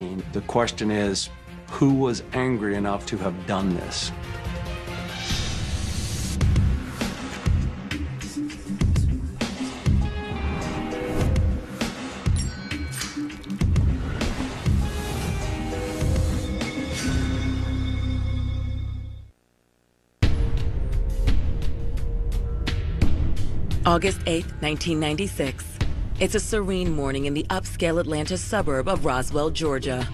The question is, who was angry enough to have done this? August 8, 1996. It's a serene morning in the upscale Atlanta suburb of Roswell, Georgia.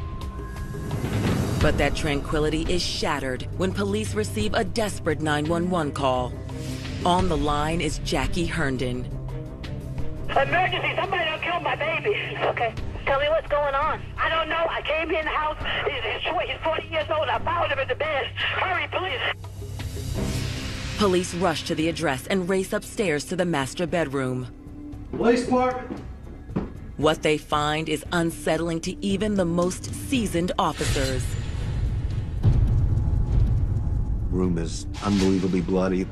But that tranquility is shattered when police receive a desperate 911 call. On the line is Jackie Herndon. Emergency, somebody done killed my baby. Okay, tell me what's going on. I don't know, I came in the house, he's 40 years old, I found him in the bed. Hurry, please. Police rush to the address and race upstairs to the master bedroom. Police department. What they find is unsettling to even the most seasoned officers. Room is unbelievably bloody.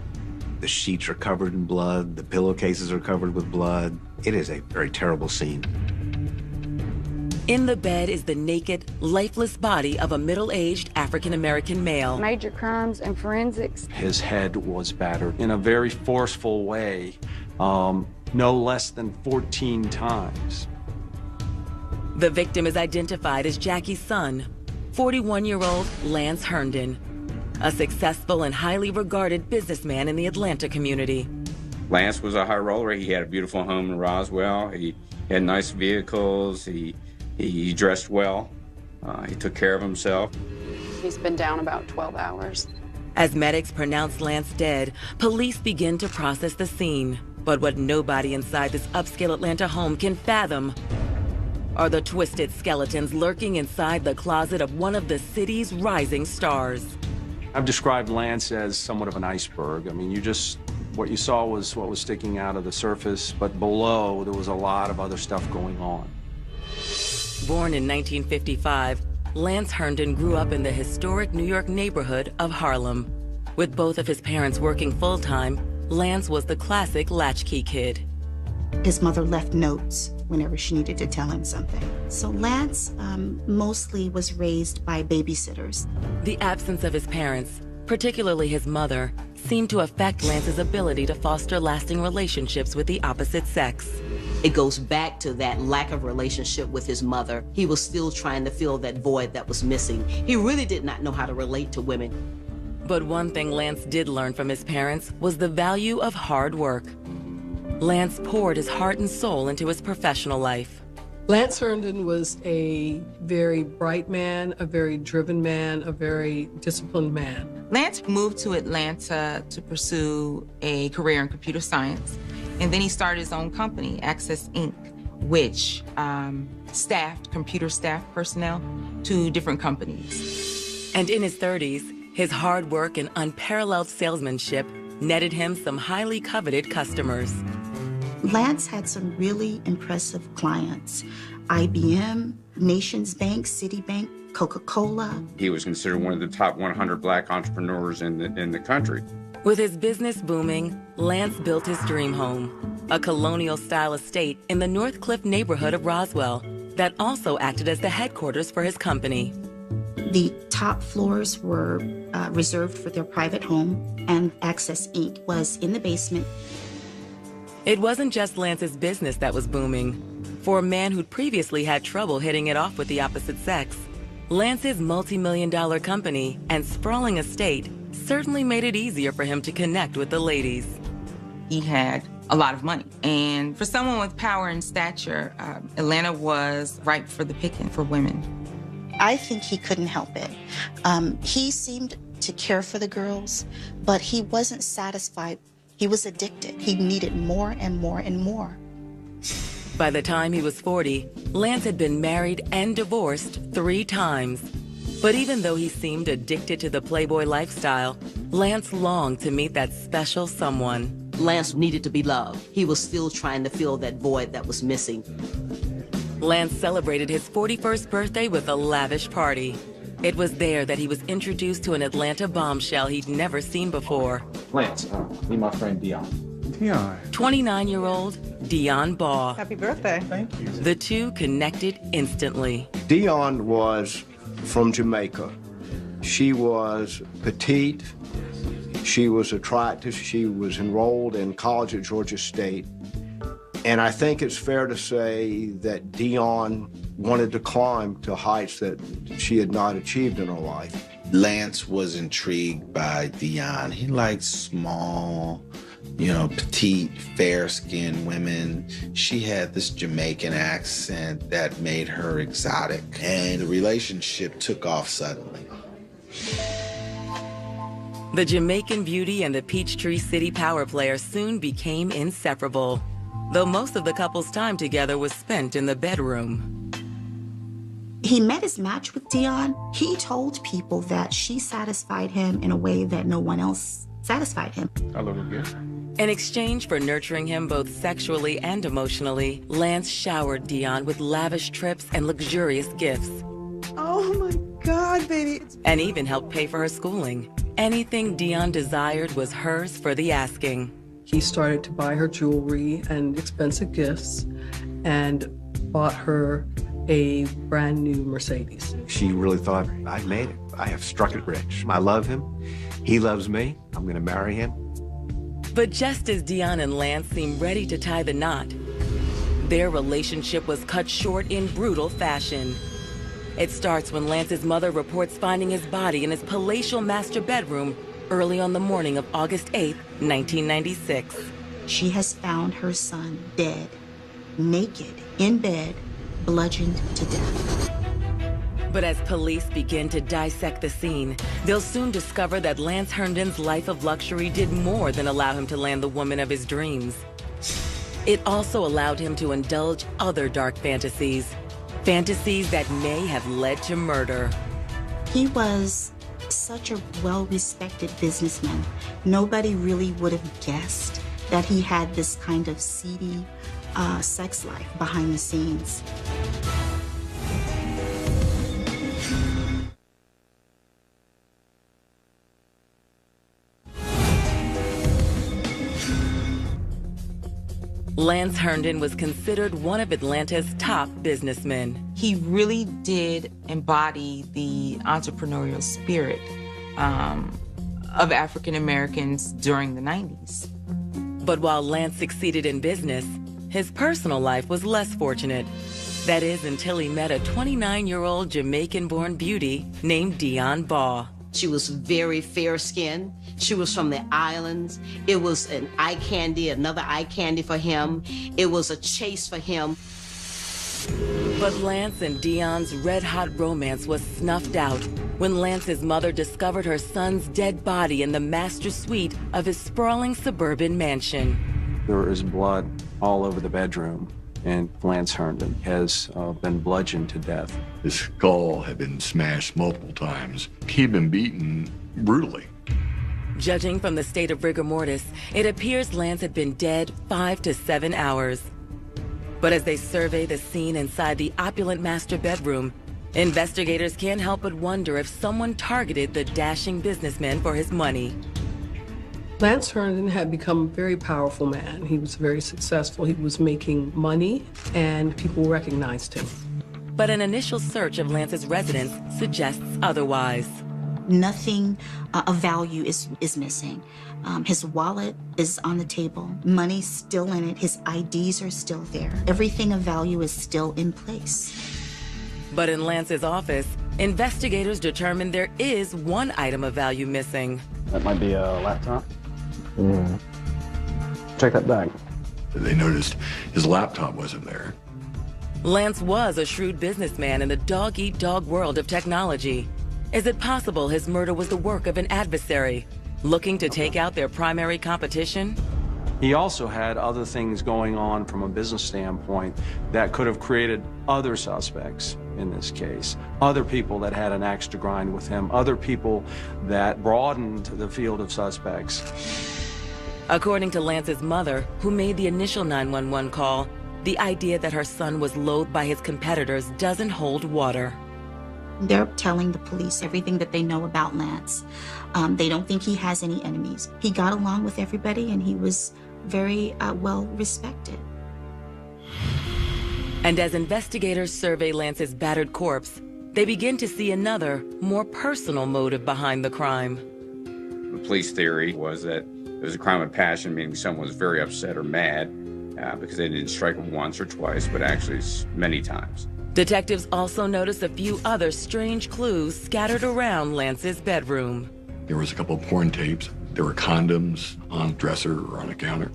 The sheets are covered in blood. The pillowcases are covered with blood. It is a very terrible scene. In the bed is the naked, lifeless body of a middle-aged African-American male. Major crimes and forensics. His head was battered in a very forceful way, no less than 14 times. The victim is identified as Jackie's son, 41-year-old Lance Herndon, a successful and highly regarded businessman in the Atlanta community. Lance was a high roller. He had a beautiful home in Roswell. He had nice vehicles. He dressed well. He took care of himself. He's been down about 12 hours. As medics pronounce Lance dead, police begin to process the scene. But what nobody inside this upscale Atlanta home can fathom are the twisted skeletons lurking inside the closet of one of the city's rising stars. I've described Lance as somewhat of an iceberg. I mean, what you saw was what was sticking out of the surface, but below there was a lot of other stuff going on. Born in 1955, Lance Herndon grew up in the historic New York neighborhood of Harlem. With both of his parents working full-time, Lance was the classic latchkey kid. His mother left notes whenever she needed to tell him something. So Lance mostly was raised by babysitters. The absence of his parents, particularly his mother, seemed to affect Lance's ability to foster lasting relationships with the opposite sex. It goes back to that lack of relationship with his mother. He was still trying to fill that void that was missing. He really did not know how to relate to women. But one thing Lance did learn from his parents was the value of hard work. Lance poured his heart and soul into his professional life. Lance Herndon was a very bright man, a very driven man, a very disciplined man. Lance moved to Atlanta to pursue a career in computer science, and then he started his own company, Access Inc., which staffed computer staff personnel to different companies. And in his 30s, his hard work and unparalleled salesmanship netted him some highly coveted customers. Lance had some really impressive clients. IBM, Nations Bank, Citibank, Coca-Cola. He was considered one of the top 100 black entrepreneurs in the country. With his business booming, Lance built his dream home, a colonial-style estate in the North Cliff neighborhood of Roswell that also acted as the headquarters for his company. The top floors were reserved for their private home, and Access Inc. was in the basement. It wasn't just Lance's business that was booming. For a man who'd previously had trouble hitting it off with the opposite sex, Lance's multi-million-dollar company and sprawling estate certainly made it easier for him to connect with the ladies. He had a lot of money. And for someone with power and stature, Atlanta was ripe for the picking for women. I think he couldn't help it. He seemed to care for the girls, but he wasn't satisfied. He was addicted. He needed more and more and more. By the time he was 40, Lance had been married and divorced 3 times. But even though he seemed addicted to the Playboy lifestyle, Lance longed to meet that special someone. Lance needed to be loved. He was still trying to fill that void that was missing. Lance celebrated his 41st birthday with a lavish party. It was there that he was introduced to an Atlanta bombshell he'd never seen before. Lance, meet my friend Dion. Dion. 29-year-old Dion Baugh. Happy birthday. Thank you. The two connected instantly. Dion was from Jamaica. She was petite. She was attractive. She was enrolled in college at Georgia State. And I think it's fair to say that Dion wanted to climb to heights that she had not achieved in her life. Lance was intrigued by Dion. He liked small, petite, fair-skinned women. She had this Jamaican accent that made her exotic, and the relationship took off suddenly. The Jamaican beauty and the Peachtree City power player soon became inseparable, though most of the couple's time together was spent in the bedroom. He met his match with Dion. He told people that she satisfied him in a way that no one else satisfied him. I love her gift. In exchange for nurturing him both sexually and emotionally, Lance showered Dion with lavish trips and luxurious gifts. Oh my God, baby. And even helped pay for her schooling. Anything Dion desired was hers for the asking. He started to buy her jewelry and expensive gifts and bought her a brand new Mercedes. She really thought, I've made it. I have struck it rich. I love him. He loves me. I'm going to marry him. But just as Dion and Lance seemed ready to tie the knot, their relationship was cut short in brutal fashion. It starts when Lance's mother reports finding his body in his palatial master bedroom early on the morning of August 8, 1996. She has found her son dead, naked, in bed, bludgeoned to death. But as police begin to dissect the scene, they'll soon discover that Lance Herndon's life of luxury did more than allow him to land the woman of his dreams. It also allowed him to indulge other dark fantasies that may have led to murder. He was such a well-respected businessman. Nobody really would have guessed that he had this kind of seedy sex life behind the scenes. Lance Herndon was considered one of Atlanta's top businessmen. He really did embody the entrepreneurial spirit of African Americans during the 90s. But while Lance succeeded in business, his personal life was less fortunate. That is, until he met a 29-year-old Jamaican-born beauty named Dion Baugh. She was very fair-skinned. She was from the islands. It was an eye candy, another eye candy for him. It was a chase for him. But Lance and Dion's red-hot romance was snuffed out when Lance's mother discovered her son's dead body in the master suite of his sprawling suburban mansion. There is blood all over the bedroom, and Lance Herndon has been bludgeoned to death. His skull had been smashed multiple times. He'd been beaten brutally. Judging from the state of rigor mortis, it appears Lance had been dead 5 to 7 hours. But as they survey the scene inside the opulent master bedroom, investigators can't help but wonder if someone targeted the dashing businessman for his money. Lance Herndon had become a very powerful man. He was very successful. He was making money, and people recognized him. But an initial search of Lance's residence suggests otherwise. Nothing of value is missing. His wallet is on the table. Money's still in it. His IDs are still there. Everything of value is still in place. But in Lance's office, investigators determined there is one item of value missing. That might be a laptop. Check that bag. They noticed his laptop wasn't there. Lance was a shrewd businessman in the dog-eat-dog world of technology. Is it possible his murder was the work of an adversary, looking to take out their primary competition? He also had other things going on from a business standpoint that could have created other suspects in this case, other people that had an axe to grind with him, other people that broadened the field of suspects. According to Lance's mother, who made the initial 911 call, the idea that her son was loathed by his competitors doesn't hold water. They're telling the police everything that they know about Lance. They don't think he has any enemies. He got along with everybody, and he was very well respected. And as investigators survey Lance's battered corpse, they begin to see another, more personal motive behind the crime. The police theory was that it was a crime of passion, meaning someone was very upset or mad because they didn't strike him once or twice, but actually many times. Detectives also notice a few other strange clues scattered around Lance's bedroom. There was a couple of porn tapes. There were condoms on the dresser or on a counter.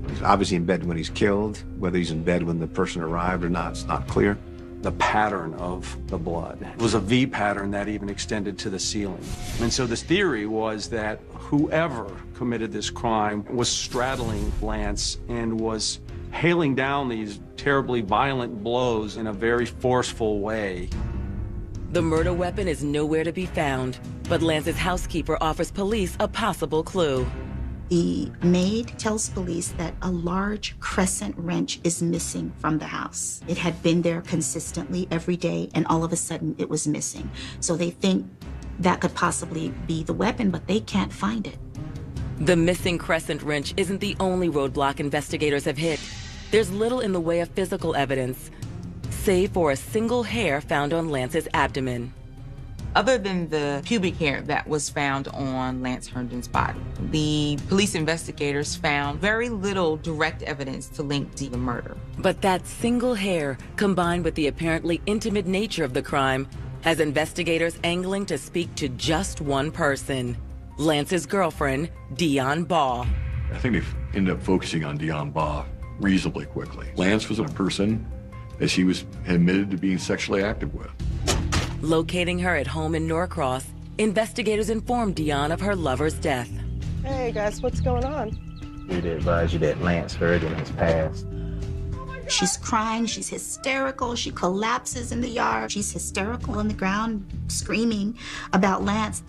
He's obviously in bed when he's killed. Whether he's in bed when the person arrived or not, it's not clear. The pattern of the blood was a V pattern that even extended to the ceiling. And so the theory was that whoever committed this crime was straddling Lance and was hailing down these terribly violent blows in a very forceful way. The murder weapon is nowhere to be found, but Lance's housekeeper offers police a possible clue. The maid tells police that a large crescent wrench is missing from the house. It had been there consistently every day, and all of a sudden it was missing. So they think that could possibly be the weapon, but they can't find it. The missing crescent wrench isn't the only roadblock investigators have hit. There's little in the way of physical evidence, save for a single hair found on Lance's abdomen. Other than the pubic hair that was found on Lance Herndon's body, the police investigators found very little direct evidence to link to the murder. But that single hair, combined with the apparently intimate nature of the crime, has investigators angling to speak to just one person, Lance's girlfriend, Dion Baugh. I think they ended up focusing on Dion Baugh reasonably quickly. Lance was a person that she was admitted to being sexually active with. Locating her at home in Norcross, investigators informed Dion of her lover's death. Hey guys, what's going on? We did advise you that Lance Herndon has passed. She's crying, she's hysterical, she collapses in the yard. She's hysterical on the ground, screaming about Lance.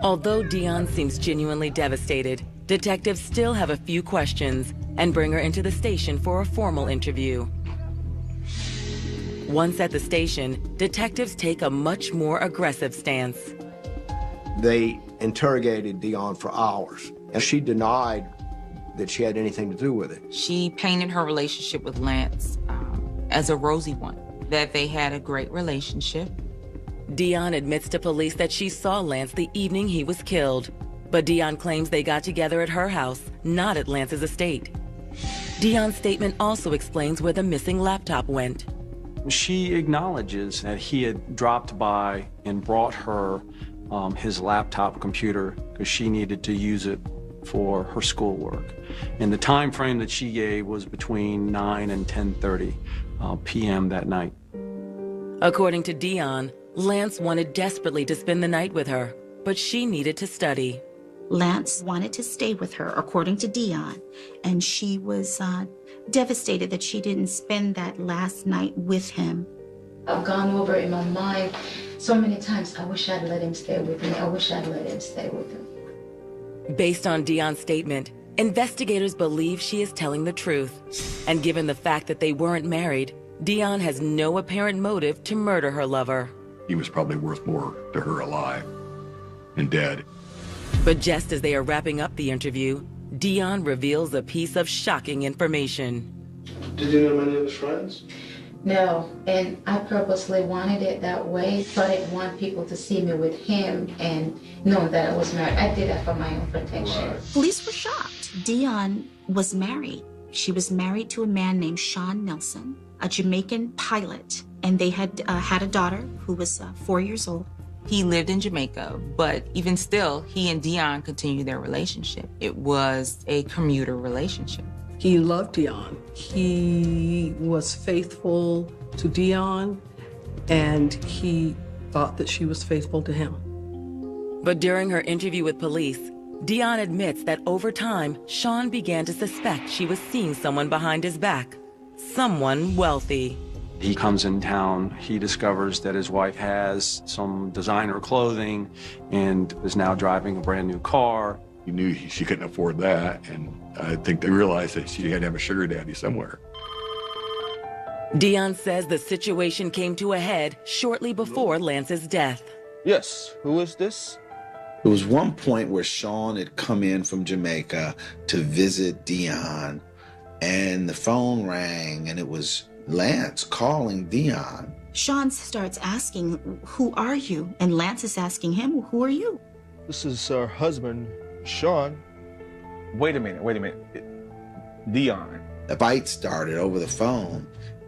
Although Dion seems genuinely devastated, detectives still have a few questions and bring her into the station for a formal interview. Once at the station, detectives take a much more aggressive stance. They interrogated Dion for hours, and she denied that she had anything to do with it. She painted her relationship with Lance as a rosy one, that they had a great relationship. Dion admits to police that she saw Lance the evening he was killed, but Dion claims they got together at her house, not at Lance's estate. Dion's statement also explains where the missing laptop went. She acknowledges that he had dropped by and brought her his laptop computer because she needed to use it for her schoolwork. And the time frame that she gave was between 9 and 10:30 p.m. that night. According to Dion, Lance wanted desperately to spend the night with her, but she needed to study. Lance wanted to stay with her, according to Dion, and she was devastated that she didn't spend that last night with him. I've gone over in my mind so many times, I wish I'd let him stay with me. I wish I'd let him stay with him. Based on Dion's statement, investigators believe she is telling the truth. And given the fact that they weren't married, Dion has no apparent motive to murder her lover. He was probably worth more to her alive and dead. But just as they are wrapping up the interview, Dion reveals a piece of shocking information. Did you know many of his friends? No, and I purposely wanted it that way, so I didn't want people to see me with him and know that I was married. I did that for my own protection. Right. Police were shocked. Dion was married. She was married to a man named Sean Nelson, a Jamaican pilot, and they had had a daughter who was 4 years old. He lived in Jamaica, but even still, he and Dion continued their relationship. It was a commuter relationship. He loved Dion. He was faithful to Dion, and he thought that she was faithful to him. But during her interview with police, Dion admits that over time, Sean began to suspect she was seeing someone behind his back, someone wealthy. He comes in town, he discovers that his wife has some designer clothing and is now driving a brand new car. He knew she couldn't afford that, and I think they realized that she had to have a sugar daddy somewhere. Dion says the situation came to a head shortly before Lance's death. Yes, who is this? There was one point where Sean had come in from Jamaica to visit Dion, and the phone rang, and it was Lance calling Dion. Sean starts asking, "Who are you?" And Lance is asking him, "Who are you?" This is her husband, Sean. Wait a minute. Dion. The fight started over the phone,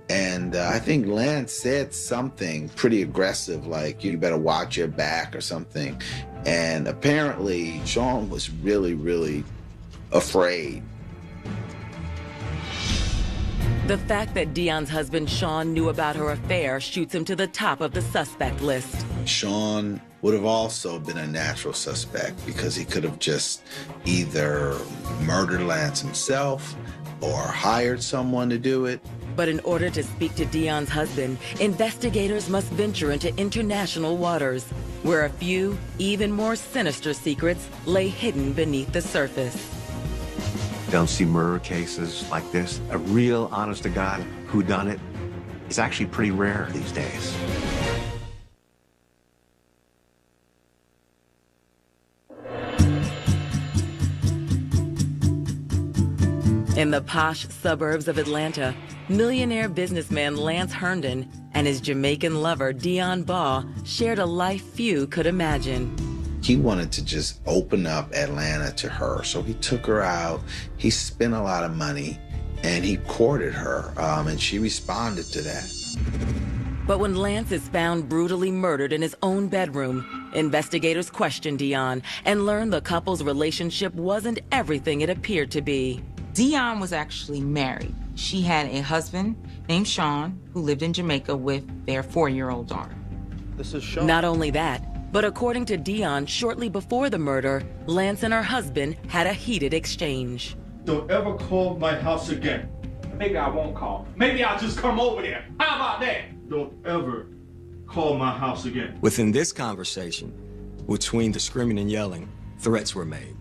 and I think Lance said something pretty aggressive, like, "You better watch your back," or something. And apparently, Sean was really, really afraid. The fact that Dion's husband, Sean, knew about her affair shoots him to the top of the suspect list. Sean would have also been a natural suspect because he could have just either murdered Lance himself or hired someone to do it. But in order to speak to Dion's husband, investigators must venture into international waters, where a few, even more sinister secrets lay hidden beneath the surface. Don't see murder cases like this. A real, honest-to-God whodunit is actually pretty rare these days. In the posh suburbs of Atlanta, millionaire businessman Lance Herndon and his Jamaican lover Dion Baugh shared a life few could imagine. He wanted to just open up Atlanta to her, so he took her out. He spent a lot of money, and he courted her, and she responded to that. But when Lance is found brutally murdered in his own bedroom, investigators question Dion and learn the couple's relationship wasn't everything it appeared to be. Dion was actually married. She had a husband named Sean who lived in Jamaica with their 4-year-old daughter. This is Sean. Not only that, but according to Dion, shortly before the murder, Lance and her husband had a heated exchange. Don't ever call my house again. Maybe I won't call. Maybe I'll just come over there. How about that? Don't ever call my house again. Within this conversation, between the screaming and yelling, threats were made.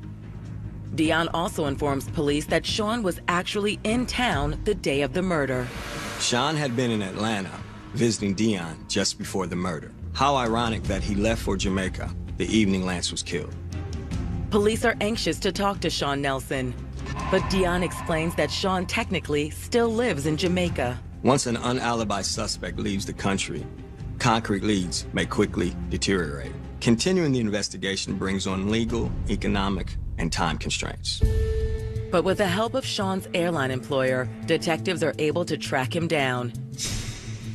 Dion also informs police that Sean was actually in town the day of the murder. Sean had been in Atlanta visiting Dion just before the murder. How ironic that he left for Jamaica the evening Lance was killed. Police are anxious to talk to Sean Nelson, but Dion explains that Sean technically still lives in Jamaica. Once an unalibied suspect leaves the country, concrete leads may quickly deteriorate. Continuing the investigation brings on legal, economic, and time constraints. But with the help of Sean's airline employer, detectives are able to track him down.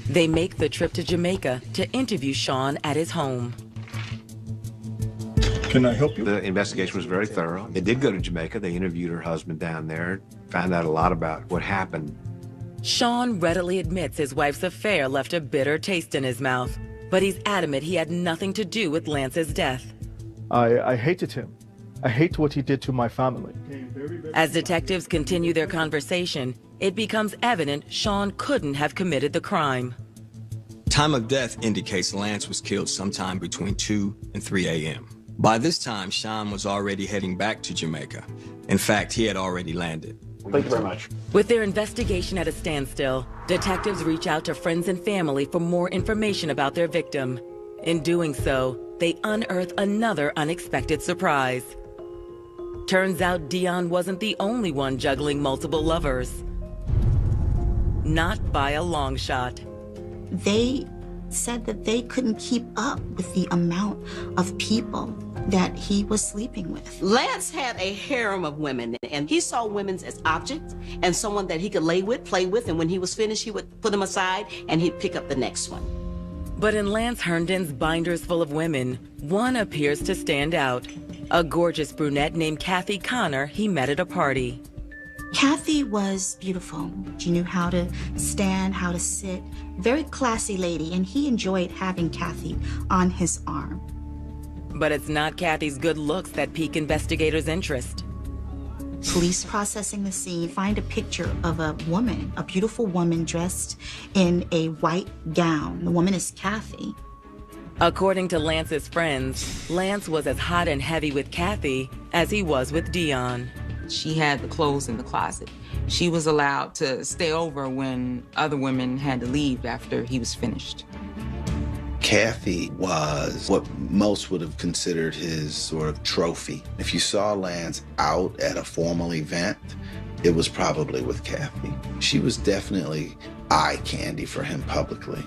They make the trip to Jamaica to interview Sean at his home. Can I help you? The investigation was very thorough. They did go to Jamaica. They interviewed her husband down there, found out a lot about what happened. Sean readily admits his wife's affair left a bitter taste in his mouth, but he's adamant he had nothing to do with Lance's death. I hated him. I hate what he did to my family. As detectives continue their conversation, it becomes evident Sean couldn't have committed the crime. Time of death indicates Lance was killed sometime between 2 and 3 a.m. By this time, Sean was already heading back to Jamaica. In fact, he had already landed. Thank you very much. With their investigation at a standstill, detectives reach out to friends and family for more information about their victim. In doing so, they unearth another unexpected surprise. Turns out Dion wasn't the only one juggling multiple lovers. Not by a long shot. They said that they couldn't keep up with the amount of people that he was sleeping with. Lance had a harem of women, and he saw women as objects and someone that he could lay with, play with, and when he was finished, he would put them aside and he'd pick up the next one. But in Lance Herndon's binders full of women, one appears to stand out. A gorgeous brunette named Kathy Connor he met at a party. Kathy was beautiful. She knew how to stand, how to sit. Very classy lady, and he enjoyed having Kathy on his arm. But it's not Kathy's good looks that pique investigators' interest. Police processing the scene find a picture of a woman, a beautiful woman dressed in a white gown. The woman is Kathy. According to Lance's friends, Lance was as hot and heavy with Kathy as he was with Dion. She had the clothes in the closet. She was allowed to stay over when other women had to leave after he was finished. Kathy was what most would have considered his sort of trophy. If you saw Lance out at a formal event, it was probably with Kathy. She was definitely eye candy for him publicly.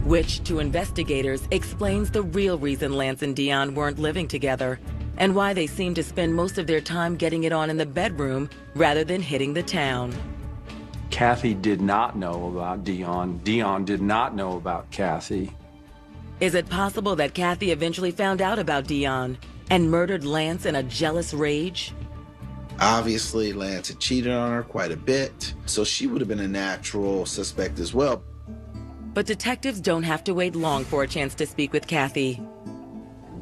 Which, to investigators, explains the real reason Lance and Dion weren't living together, and why they seemed to spend most of their time getting it on in the bedroom rather than hitting the town. Kathy did not know about Dion. Dion did not know about Kathy. Is it possible that Kathy eventually found out about Dion and murdered Lance in a jealous rage? Obviously, Lance had cheated on her quite a bit, so she would have been a natural suspect as well. But detectives don't have to wait long for a chance to speak with Kathy.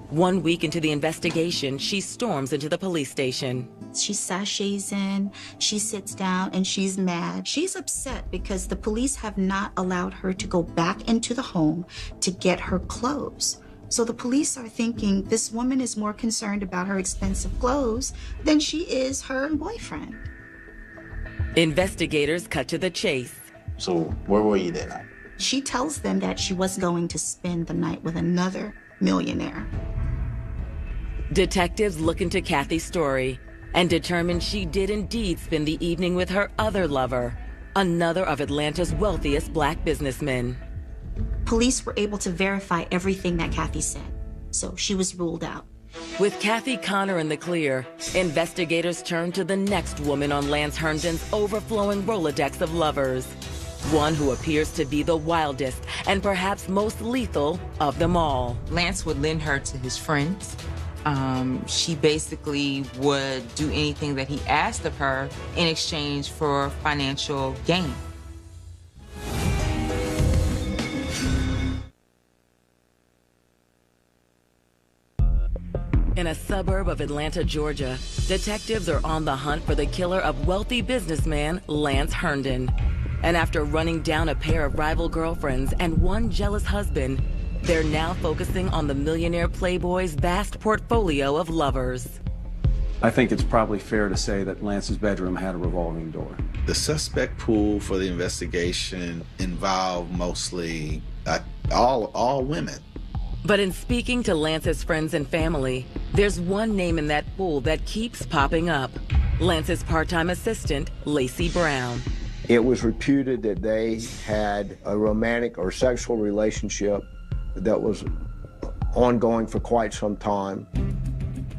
1 week into the investigation, she storms into the police station. She sashays in, she sits down, and she's mad. She's upset because the police have not allowed her to go back into the home to get her clothes. So the police are thinking this woman is more concerned about her expensive clothes than she is her boyfriend. Investigators cut to the chase. So where were you that night? She tells them that she was going to spend the night with another millionaire. Detectives look into Kathy's story and determine she did indeed spend the evening with her other lover, another of Atlanta's wealthiest black businessmen. Police were able to verify everything that Kathy said, so she was ruled out. With Kathy Connor in the clear, investigators turn to the next woman on Lance Herndon's overflowing Rolodex of lovers. One who appears to be the wildest and perhaps most lethal of them all. Lance would lend her to his friends. She basically would do anything that he asked of her in exchange for financial gain. In a suburb of Atlanta, Georgia, detectives are on the hunt for the killer of wealthy businessman Lance Herndon. And after running down a pair of rival girlfriends and one jealous husband, they're now focusing on the millionaire playboy's vast portfolio of lovers. I think it's probably fair to say that Lance's bedroom had a revolving door. The suspect pool for the investigation involved mostly all women. But in speaking to Lance's friends and family, there's one name in that pool that keeps popping up. Lance's part-time assistant, Lacey Brown. It was reputed that they had a romantic or sexual relationship that was ongoing for quite some time.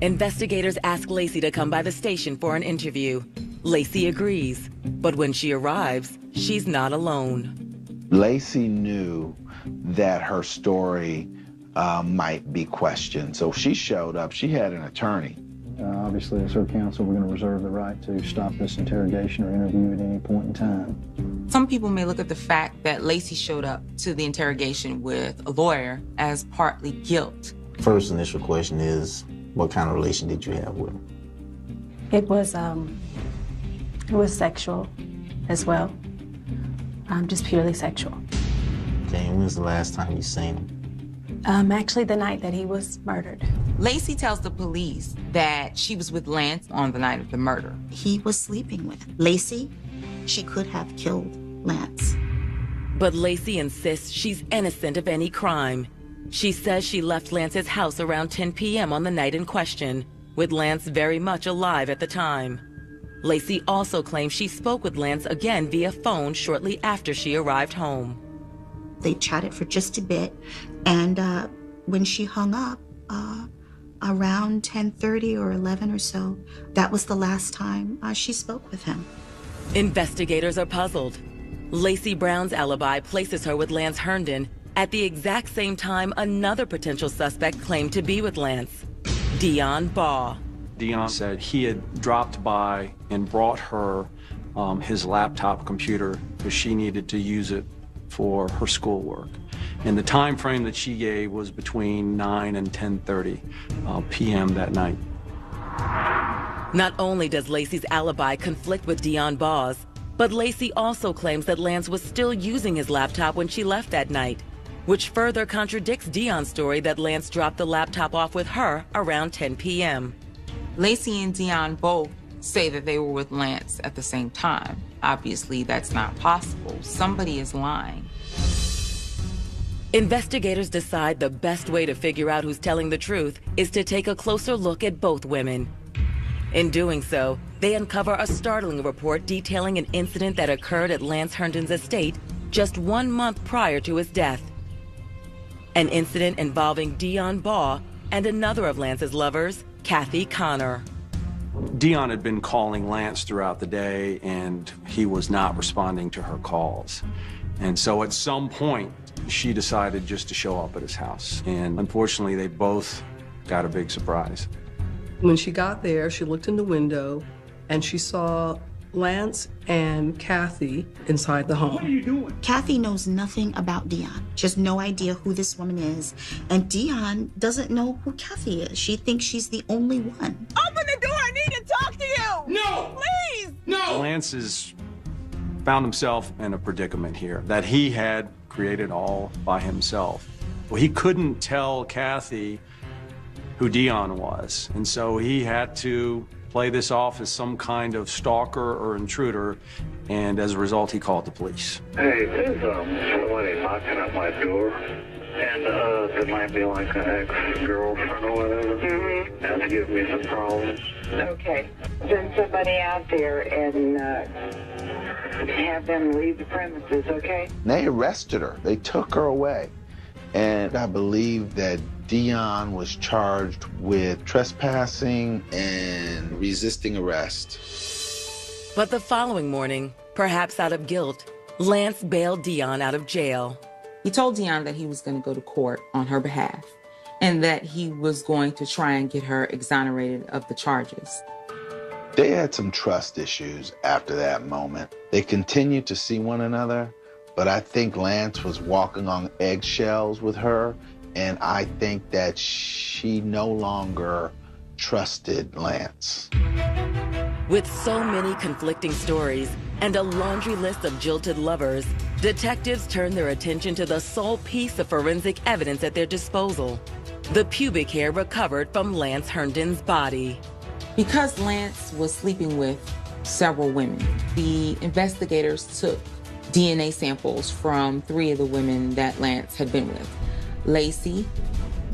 Investigators ask Lacey to come by the station for an interview. Lacey agrees, but when she arrives, she's not alone. Lacey knew that her story might be questioned, so she showed up. She had an attorney. Obviously, as her counsel, we're going to reserve the right to stop this interrogation or interview at any point in time. Some people may look at the fact that Lacey showed up to the interrogation with a lawyer as partly guilt. First initial question is, what kind of relation did you have with him? It was sexual as well, just purely sexual. Okay, and when's the last time you seen him? Actually, the night that he was murdered. Lacey tells the police that she was with Lance on the night of the murder. He was sleeping with Lacey. She could have killed Lance. But Lacey insists she's innocent of any crime. She says she left Lance's house around 10 p.m. on the night in question, with Lance very much alive at the time. Lacey also claims she spoke with Lance again via phone shortly after she arrived home. They chatted for just a bit, and when she hung up, around 10:30 or 11 or so, that was the last time she spoke with him. Investigators are puzzled. Lacey Brown's alibi places her with Lance Herndon at the exact same time another potential suspect claimed to be with Lance, Dion Baugh. Dion said he had dropped by and brought her his laptop computer because she needed to use it for her schoolwork. And the time frame that she gave was between 9 and 10:30 p.m. that night. Not only does Lacey's alibi conflict with Dion Baugh's, but Lacey also claims that Lance was still using his laptop when she left that night, which further contradicts Dion's story that Lance dropped the laptop off with her around 10 p.m. Lacey and Dion both say that they were with Lance at the same time. Obviously, that's not possible. Somebody is lying. Investigators decide the best way to figure out who's telling the truth is to take a closer look at both women. In doing so, they uncover a startling report detailing an incident that occurred at Lance Herndon's estate just 1 month prior to his death. An incident involving Dion Baugh and another of Lance's lovers, Kathy Connor. Dion had been calling Lance throughout the day, and he was not responding to her calls. And so at some point, she decided just to show up at his house. And unfortunately, they both got a big surprise. When she got there, she looked in the window and she saw Lance and Kathy inside the home. What are you doing? Kathy knows nothing about Dion. She has no idea who this woman is. And Dion doesn't know who Kathy is. She thinks she's the only one. Open the door, I need to talk to you! No! Please! No! Lance has found himself in a predicament here that he had created all by himself. Well, he couldn't tell Kathy who Dion was, and so he had to play this off as some kind of stalker or intruder, and as a result, he called the police. Hey, there's somebody knocking at my door, and there might be like an ex-girlfriend or whatever. That's giving me some problems. Okay, send somebody out there and have them leave the premises, okay? They arrested her. They took her away. And I believe that Dion was charged with trespassing and resisting arrest. But the following morning, perhaps out of guilt, Lance bailed Dion out of jail. He told Dion that he was going to go to court on her behalf and that he was going to try and get her exonerated of the charges. They had some trust issues after that moment. They continued to see one another, but I think Lance was walking on eggshells with her, and I think that she no longer trusted Lance. With so many conflicting stories and a laundry list of jilted lovers, detectives turn their attention to the sole piece of forensic evidence at their disposal: the pubic hair recovered from Lance Herndon's body. Because Lance was sleeping with several women, the investigators took DNA samples from 3 of the women that Lance had been with: Lacey,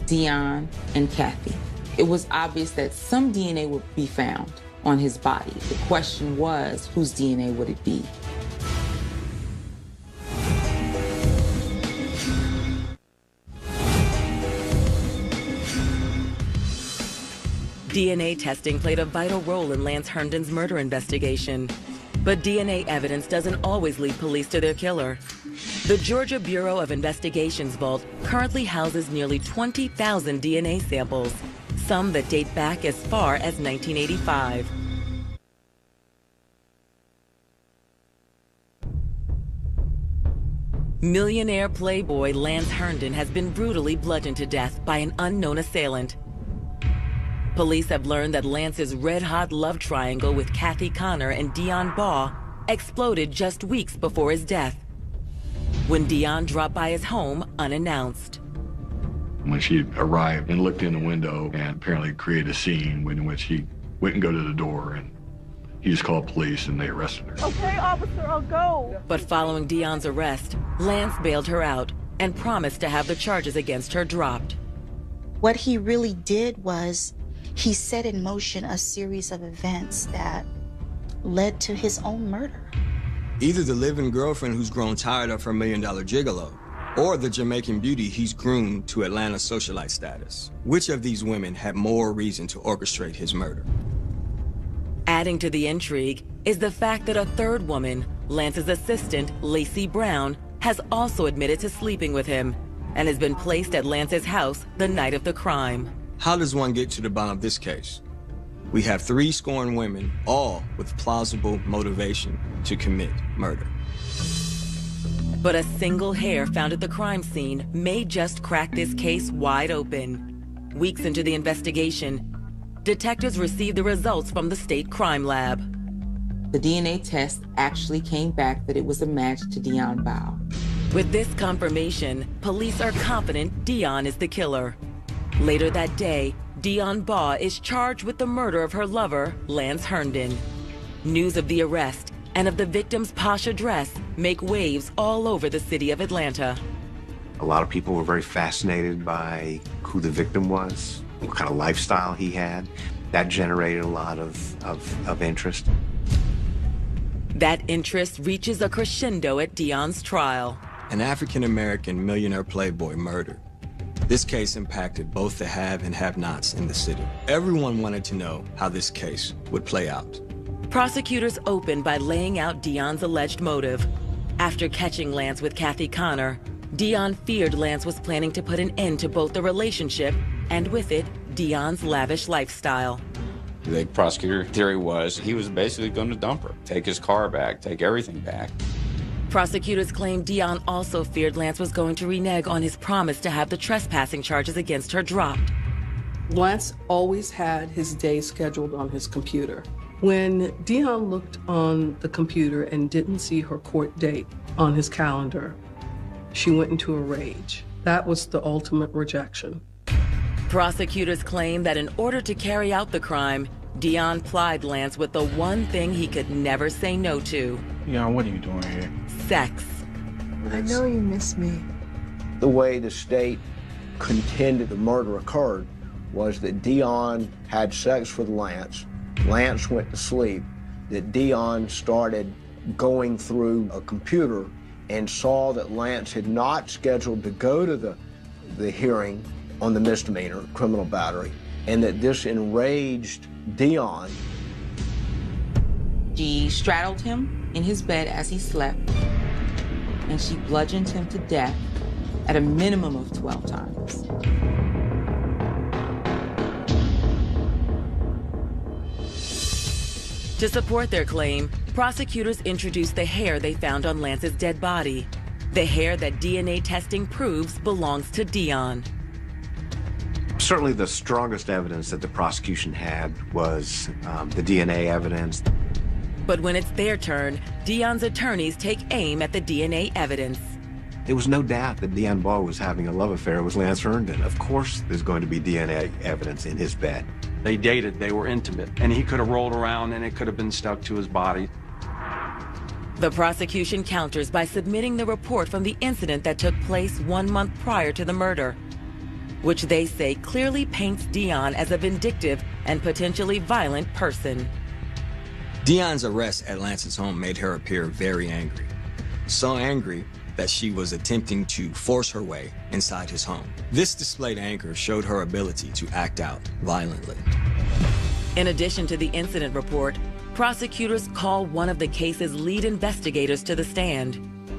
Dion, and Kathy. It was obvious that some DNA would be found on his body. The question was, whose DNA would it be? DNA testing played a vital role in Lance Herndon's murder investigation. But DNA evidence doesn't always lead police to their killer. The Georgia Bureau of Investigation's vault currently houses nearly 20,000 DNA samples, some that date back as far as 1985. Millionaire playboy Lance Herndon has been brutally bludgeoned to death by an unknown assailant. Police have learned that Lance's red-hot love triangle with Kathy Connor and Dion Baugh exploded just weeks before his death, when Dion dropped by his home unannounced. When she arrived and looked in the window and apparently created a scene in which he wouldn't go to the door, and he just called police and they arrested her. Okay, officer, I'll go. But following Dion's arrest, Lance bailed her out and promised to have the charges against her dropped. What he really did was he set in motion a series of events that led to his own murder. Either the live-in girlfriend who's grown tired of her $1 million gigolo, or the Jamaican beauty he's groomed to Atlanta socialite status. Which of these women had more reason to orchestrate his murder? Adding to the intrigue is the fact that a third woman, Lance's assistant, Lacey Brown, has also admitted to sleeping with him and has been placed at Lance's house the night of the crime. How does one get to the bottom of this case? We have 3 scorned women, all with plausible motivation to commit murder. But a single hair found at the crime scene may just crack this case wide open. Weeks into the investigation, detectives received the results from the state crime lab. The DNA test actually came back that it was a match to Dion Baugh. With this confirmation, police are confident Dion is the killer. Later that day, Dion Baugh is charged with the murder of her lover, Lance Herndon. News of the arrest and of the victim's posh address make waves all over the city of Atlanta. A lot of people were very fascinated by who the victim was, what kind of lifestyle he had. That generated a lot of interest. That interest reaches a crescendo at Dion's trial. An African-American millionaire playboy murdered. This case impacted both the have and have-nots in the city. Everyone wanted to know how this case would play out. Prosecutors opened by laying out Dion's alleged motive. After catching Lance with Kathy Connor, Dion feared Lance was planning to put an end to both the relationship and with it, Dion's lavish lifestyle. The prosecutor theory was he was basically going to dump her, take his car back, take everything back. Prosecutors claim Dion also feared Lance was going to renege on his promise to have the trespassing charges against her dropped. Lance always had his day scheduled on his computer. When Dion looked on the computer and didn't see her court date on his calendar, she went into a rage. That was the ultimate rejection. Prosecutors claim that in order to carry out the crime, Dion plied Lance with the one thing he could never say no to. Dion, what are you doing here? Sex. I know you miss me. The way the state contended the murder occurred was that Dion had sex with Lance. Lance went to sleep. That Dion started going through a computer and saw that Lance had not scheduled to go to the hearing on the misdemeanor, criminal battery, and that this enraged Dion. She straddled him in his bed as he slept, and she bludgeoned him to death at a minimum of 12 times. To support their claim, prosecutors introduced the hair they found on Lance's dead body. The hair that DNA testing proves belongs to Dion. Certainly the strongest evidence that the prosecution had was the DNA evidence. But when it's their turn, Dion's attorneys take aim at the DNA evidence. There was no doubt that Dion Ball was having a love affair with Lance Herndon. Of course there's going to be DNA evidence in his bed. They dated, they were intimate, and he could have rolled around and it could have been stuck to his body. The prosecution counters by submitting the report from the incident that took place 1 month prior to the murder, which they say clearly paints Dion as a vindictive and potentially violent person. Dion's arrest at Lance's home made her appear very angry. So angry that she was attempting to force her way inside his home. This displayed anger showed her ability to act out violently. In addition to the incident report, prosecutors call one of the case's lead investigators to the stand,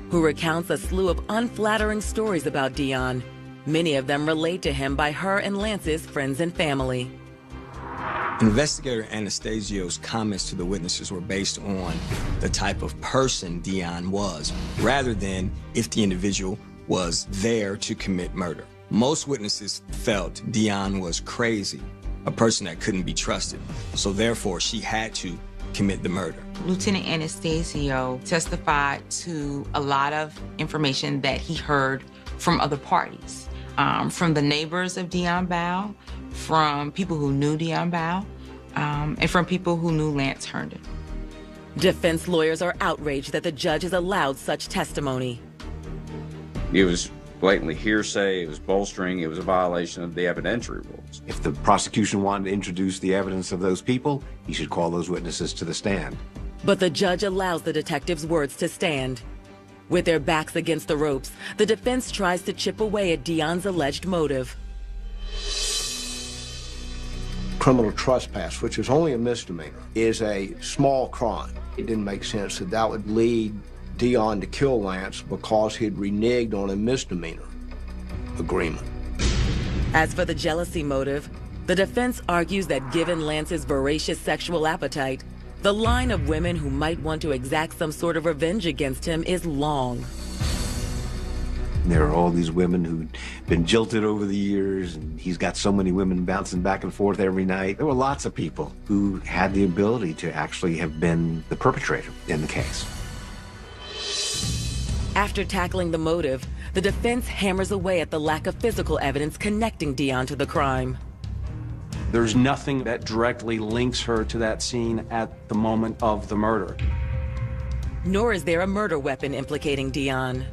who recounts a slew of unflattering stories about Dion. Many of them relate to him by her and Lance's friends and family. Investigator Anastasio's comments to the witnesses were based on the type of person Dion was, rather than if the individual was there to commit murder. Most witnesses felt Dion was crazy, a person that couldn't be trusted, so therefore she had to commit the murder. Lieutenant Anastasio testified to a lot of information that he heard from other parties, from the neighbors of Dion Bow, from people who knew Dion Bow, and from people who knew Lance Herndon. Defense lawyers are outraged that the judge has allowed such testimony. It was blatantly hearsay, it was bolstering, it was a violation of the evidentiary rules. If the prosecution wanted to introduce the evidence of those people, he should call those witnesses to the stand. But the judge allows the detectives' words to stand. With their backs against the ropes, the defense tries to chip away at Dion's alleged motive. Criminal trespass, which is only a misdemeanor, is a small crime. It didn't make sense that that would lead Dion to kill Lance because he'd reneged on a misdemeanor agreement. As for the jealousy motive, the defense argues that given Lance's voracious sexual appetite, the line of women who might want to exact some sort of revenge against him is long. There are all these women who've been jilted over the years, and he's got so many women bouncing back and forth every night. There were lots of people who had the ability to actually have been the perpetrator in the case. After tackling the motive, the defense hammers away at the lack of physical evidence connecting Dion to the crime. There's nothing that directly links her to that scene at the moment of the murder. Nor is there a murder weapon implicating Dion.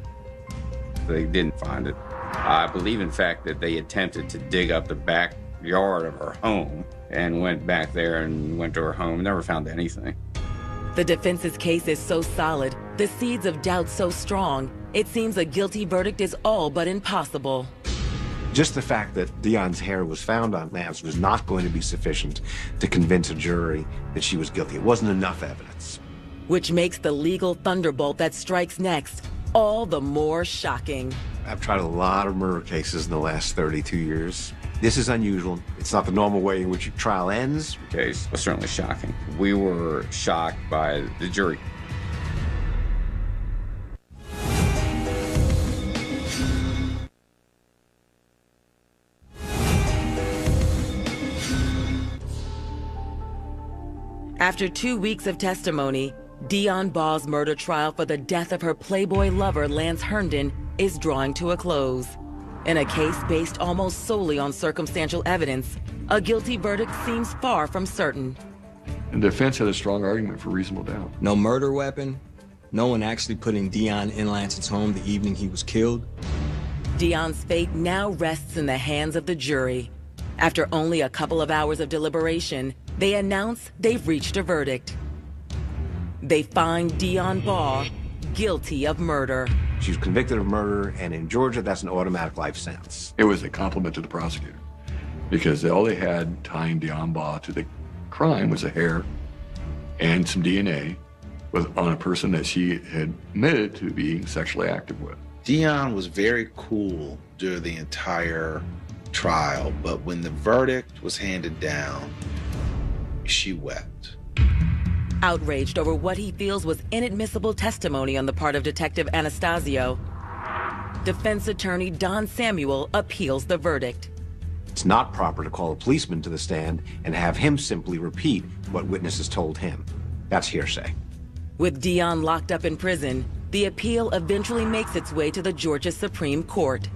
They didn't find it. I believe, in fact, that they attempted to dig up the backyard of her home and went back there and went to her home, never found anything. The defense's case is so solid, the seeds of doubt so strong, it seems a guilty verdict is all but impossible. Just the fact that Dion's hair was found on Lance was not going to be sufficient to convince a jury that she was guilty. It wasn't enough evidence. Which makes the legal thunderbolt that strikes next all the more shocking. I've tried a lot of murder cases in the last 32 years. This is unusual. It's not the normal way in which a trial ends. The case was certainly shocking. We were shocked by the jury. After 2 weeks of testimony, Dion Ball's murder trial for the death of her Playboy lover, Lance Herndon, is drawing to a close. In a case based almost solely on circumstantial evidence, a guilty verdict seems far from certain. The defense had a strong argument for reasonable doubt. No murder weapon, no one actually putting Dion in Lance's home the evening he was killed. Dion's fate now rests in the hands of the jury. After only a couple of hours of deliberation, they announce they've reached a verdict. They find Dion Ball guilty of murder. She was convicted of murder, and in Georgia, that's an automatic life sentence. It was a compliment to the prosecutor because all they had tying Dion Ball to the crime was a hair and some DNA on a person that she had admitted to being sexually active with. Dion was very cool during the entire trial, but when the verdict was handed down, she wept. Outraged over what he feels was inadmissible testimony on the part of Detective Anastasio, defense attorney Don Samuel appeals the verdict. It's not proper to call a policeman to the stand and have him simply repeat what witnesses told him. That's hearsay. With Dion locked up in prison, the appeal eventually makes its way to the Georgia Supreme Court.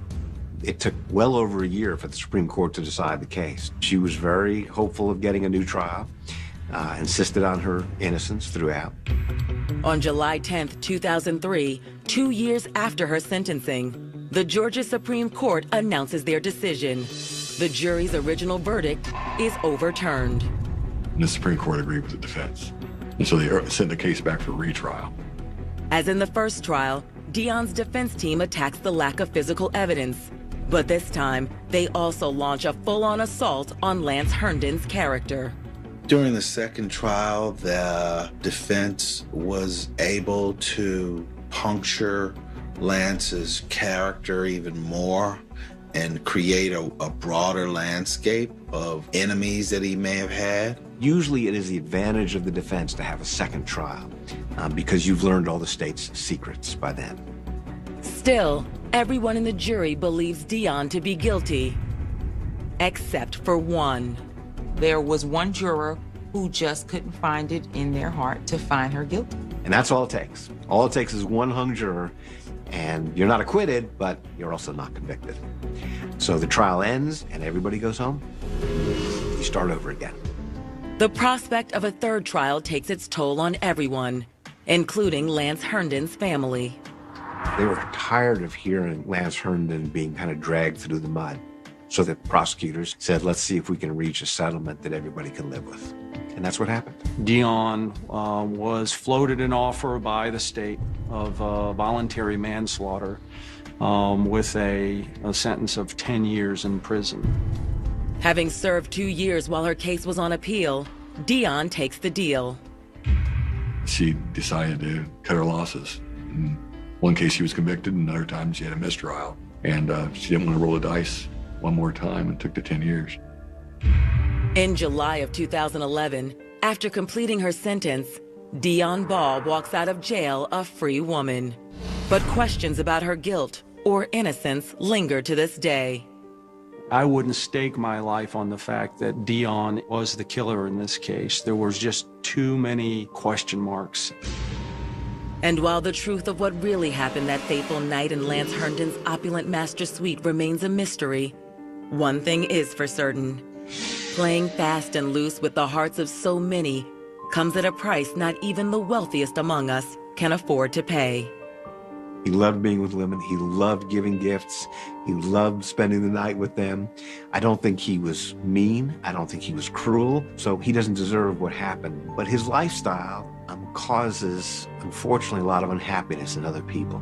It took well over a year for the Supreme Court to decide the case. She was very hopeful of getting a new trial, insisted on her innocence throughout. On July 10th, 2003, 2 years after her sentencing, the Georgia Supreme Court announces their decision. The jury's original verdict is overturned. And the Supreme Court agreed with the defense. And so they sent the case back for retrial. As in the first trial, Dion's defense team attacks the lack of physical evidence. But this time, they also launch a full-on assault on Lance Herndon's character. During the second trial, the defense was able to puncture Lance's character even more and create a broader landscape of enemies that he may have had. Usually it is the advantage of the defense to have a second trial because you've learned all the state's secrets by then. Still, everyone in the jury believes Dion to be guilty, except for one. There was one juror who just couldn't find it in their heart to find her guilty. And that's all it takes. All it takes is one hung juror, and you're not acquitted, but you're also not convicted. So the trial ends, and everybody goes home. You start over again. The prospect of a third trial takes its toll on everyone, including Lance Herndon's family. They were tired of hearing Lance Herndon being kind of dragged through the mud. So the prosecutors said, let's see if we can reach a settlement that everybody can live with. And that's what happened. Dion was floated an offer by the state of voluntary manslaughter with a sentence of 10 years in prison. Having served 2 years while her case was on appeal, Dion takes the deal. She decided to cut her losses. In one case she was convicted, another time she had a mistrial. And she didn't want to roll the dice one more time and took the 10 years. In July of 2011, after completing her sentence, Dion Ball walks out of jail a free woman. But questions about her guilt or innocence linger to this day. I wouldn't stake my life on the fact that Dion was the killer in this case. There was just too many question marks. And while the truth of what really happened that fateful night in Lance Herndon's opulent master suite remains a mystery, one thing is for certain. Playing fast and loose with the hearts of so many comes at a price not even the wealthiest among us can afford to pay. He loved being with women. He loved giving gifts. He loved spending the night with them. I don't think he was mean. I don't think he was cruel. So he doesn't deserve what happened. But his lifestyle causes, unfortunately, a lot of unhappiness in other people.